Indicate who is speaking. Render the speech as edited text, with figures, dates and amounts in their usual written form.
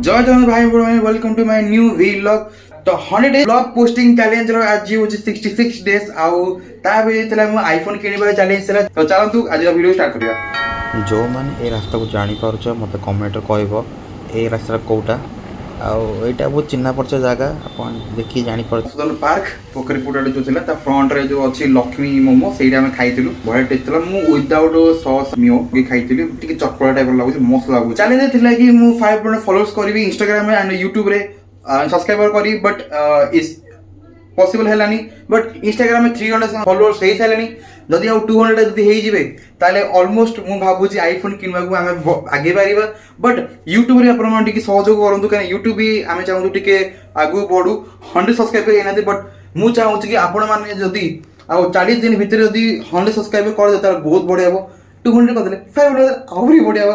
Speaker 1: जय जगन्नाथ भाई बहन welcome to my new vlog. तो 100 डे ब्लॉग पोस्टिंग चैलेंज रो आज होची 66 डेज आउ ता बे तला मु आईफोन किनिबा चैलेंज तला। तो चलंतु आज वीडियो स्टार्ट करिया। जो माने ए रास्ता को जानि पारछ मते कमेंट कहबो ए रास्ता कोटा आईटा बहुत चिन्ह पड़छ जगह अपन देखि जानि पारछ। सुदन पार्क पोखरी पुटाटे जो थिला ता फ्रंट रे जो अछि लक्ष्मी मोमो सेटा हम खाइतिलु बड़ा टेस्ट थला। मु विदाउट सॉस मियो के खाइतिलु टिके चॉकलेट टाइप लागु मस्त लागु। चैलेंज थिला कि मु 500 फॉलोअर्स करबी इंस्टाग्राम रे एंड यूट्यूब रे सब्सक्राइबर करी बट इज पॉसिबल हेलानी। बट इंस्टाग्राम में 300 फॉलोअर्स हे सालानी जदि आउ 200 जदि हे जिवे ताले ऑलमोस्ट मु भाबुची आईफोन किनवा को हमें आगे पारिबा। बट यूट्यूब रे आपण टिके सहयोग करंतु कारण यूट्यूब भी हमें चाहू टिके आगु बढ़ू 100 सब्सक्राइबर एनाते। बट मु चाहू कि आपण माने जदि आउ 40 दिन भीतर जदि 100 सब्सक्राइबर कर देता बहुत बढ़िया हो। 200 कर देले 500 आउरी बढ़िया।